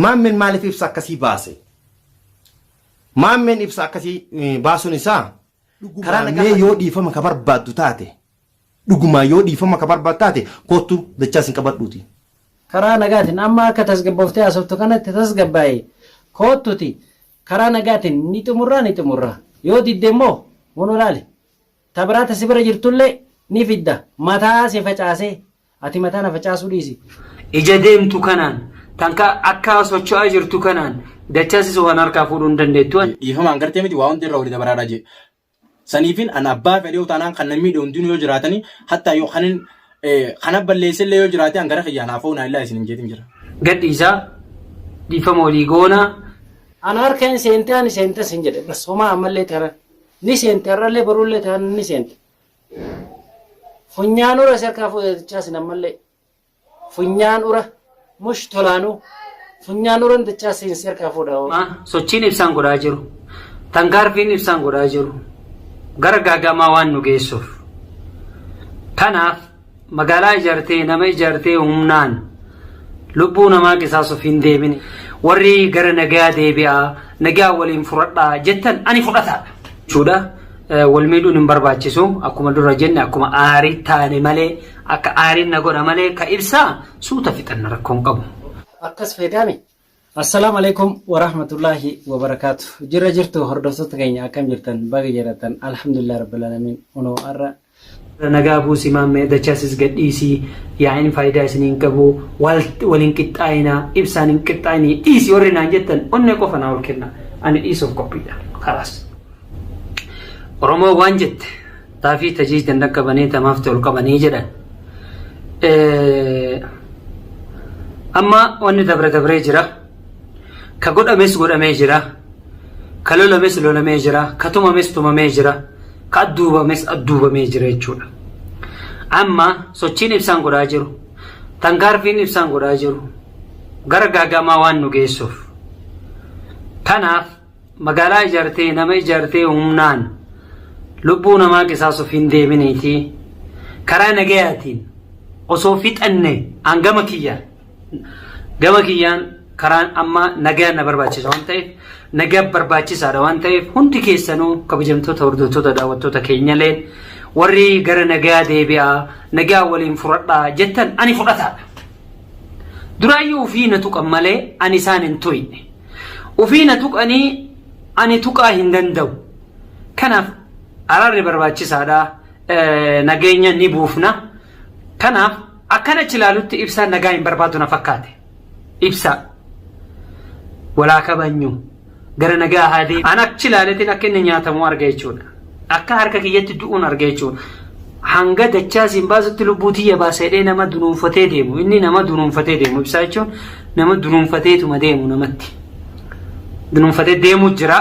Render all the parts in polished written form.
Maammen maaliif ibsa akkasii baase? Maammen ibsa akkasii baasuun isaa karaa nagaa yoo dhiifama ka barbaaddu taate dhuguma yoo dhiifama ka barbaaddu taate kottu dachaa sin qabadhuuti. Karaa nagaatiin amma akka tasgabbooftee asoftu kanatti tasgabbaa'ee kottuti karaa nagaatiin ni xumurraa yoo didde immoo wono laale tabiraata si bira jirtullee ni fidda mataa si facaasee ati mataa na facaasuu dhiisi. Ija deemtu kanaan tanka akka socho'aa jirtu kanaan dachaasis waan harkaa fuudhuu hin dandeettu. Dhiifamaan gartee miti waa hundi irra walii dabaraadha jee. Saniifin an abbaa fedhee utaanaan kan namni hundinuu yoo jiraatanii hatta yoo kana balleessillee yoo jiraate an gara xiyyaanaaf oonaa illaa isin hin jeetin jira. Gadhiisaa dhiifama walii goonaa. Ana harkeen seente ani seente sin jedhe bas homaa ammallee taran ni seente har'allee baruullee taran ni seente. Funyaan ura sarkaa fuudhachaa sin ammallee funyaan ura mush tolaanuu funyaan ura dachaa sin sarkaa fuudha. Sochiin ibsaan godhaa jiru tangaarfiin ibsaan godhaa jiru gara gaagamaa waan nu geessuuf. Kanaaf magaalaa ijaartee nama ijaartee humnaan lubbuu namaa qisaasuuf hin deemine. Warri gara nagaa deebi'aa nagaa waliin fudhadhaa jettan ani fudhataadha. Jechuudha wal miidhuun hin barbaachisu akkuma dura jenne akkuma aarii taane malee akka aariin na godha malee ka ibsaa suuta fixanna rakkoon qabu. Akkas fayyadame. Assalaamu alaikum wa rahmatullahi wa barakatuh. Jirtu hordoftoota keenya akkam jirtan baga jiratan alhamdulillah rabbil alamin unoo arra nagaa buusi maammee dachaasis gadhiisii yaa'in faayidaa isiniin qabu waliin qixxaayinaa ibsaan hin qixxaayinii dhiisii warri naan jettan onnee qofa naa ol kenna ani dhiisuuf qophiidha karaas. Oromoo waan jette taafii tajii dandaqabanii tamaaf ol qabanii jedhan. Amma wanni dabree jira ka godhamee jira ka lolamee jira ka tumamee jira. Ka adduubamee jira jechuudha. Amma sochiin ibsaan godhaa jiru tangaarfiin ibsaan godhaa jiru gara gaagamaa waan nu geessuuf. Kanaaf magaalaa ijaartee nama ijaartee humnaan lubbuu namaa qisaasuuf hin deemineetii karaa nagayaatiin osoo fixanne an gama kiyyaan karaan amma nagaan na barbaachisa waan ta'eef nagaa barbaachisaadha waan ta'eef hundi keessanuu kabajamtoota hordoftoota daawwattoota keenyaleen warri gara nagaa deebi'aa nagaa waliin fudhadhaa jettan ani fudhataadha. Duraayyuu ofii na tuqan malee ani isaan hin tuyne. Ofii na tuqanii ani tuqaa hin danda'u. Kanaaf araarri barbaachisaadha nageenya ni buufna. Kanaaf akkana ilaalutti ibsaan nagaa hin barbaadu na fakkaate. Ibsaa walaa kabanyu gara nagaa haadee an achi ilaaleetiin akka inni nyaatamu arga jechuudha. Akka harka kiyyatti du'uun arga jechuudha. Hanga dachaasiin baasutti lubbuu tiyya baaseedhee nama dunuunfatee deemu. Inni nama dunuunfatee deemu ibsaa jechuun nama dunuunfateetuma deemu namatti. Dunuunfatee deemu jira.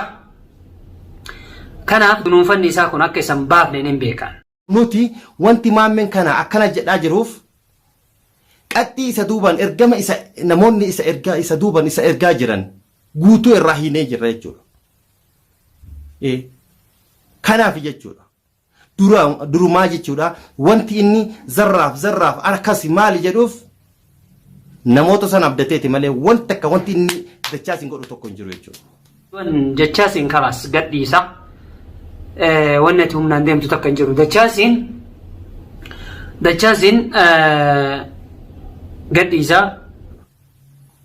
Kanaaf dunuunfanni isaa kun akka isan baafne hin beekan. Nuti wanti maammeen kana akkana jedhaa jiruuf qaxxii isa duuban ergama isa namoonni isa duuban isa ergaa jiran guutuu irraa hinee jirra jechuudha. Kanaaf jechuudha. Durumaa jechuudha wanti inni zarraaf akkasi maali jedhuuf namoota sana abdateeti malee wanti akka wanti inni dachaasin godhu tokko hin jiru jechuudha. Dachaasin kalaas gadhiisa. Wanni ati humnaan deemtu takka hin jiru. Dachaasin gadhiisa.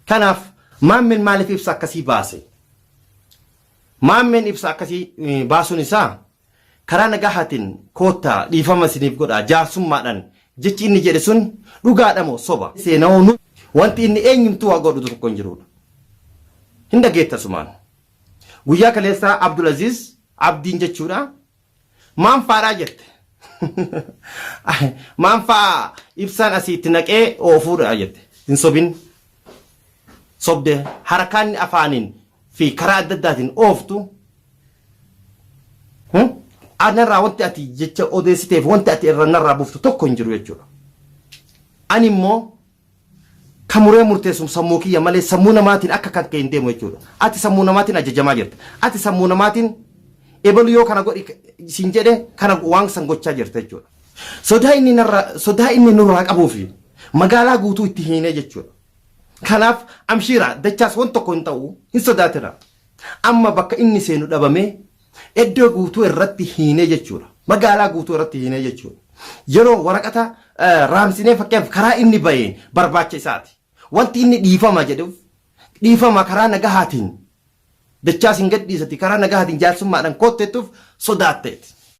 Kanaaf maammeen maaliif ibsa akkasii baase? Maammeen ibsa akkasii baasuun isaa karaa nagahaatiin koottaa dhiifama isiniif godhaa jaarsummaadhaan jechi inni jedhe sun dhugaadha moo soba? Seenaawwan wanti inni eenyumtuu waa godhu tokko hin jirudha. Hin dhageettasumaan. Guyyaa kaleessaa Abdulaziz Abdiin jechuudha. Maan faaraa jette? Maan faa ibsaan asiitti naqee oofuudha jette. Hin sobin. Sobde harkaan afaaniin fi karaa adda addaatiin ooftu. Anarraa wanti ati jecha odeessiteef wanti ati irra narraa buuftu tokko hin jiru jechuudha. Ani immoo kamuree murteessum sammuu kiyya malee sammuu namaatiin akka kan ka'e hin deemu jechuudha. Ati sammuu namaatiin ajajamaa jirta. Ati sammuu namaatiin ebalu yoo kana godhi siin jedhe kana waan san gochaa jirta jechuudha. Sodaa inni nurraa qabuufi magaalaa guutuu itti hiinee jechuudha. Kanaaf amshiira dachaas waan tokko hin ta'u hin sodaatira. Amma bakka inni seenu dhabamee iddoo guutuu irratti hiinee jechuudha. Magaalaa guutuu irratti hiinee jechuudha. Yeroo waraqata raamsinee fakkeenyaaf karaa inni baheen barbaacha isaati. Wanti inni dhiifama jedhuuf dhiifama karaa nagahaatiin dachaas hin gadhiisati karaa nagahaatiin jaarsummaadhaan kootteettuuf sodaatteeti.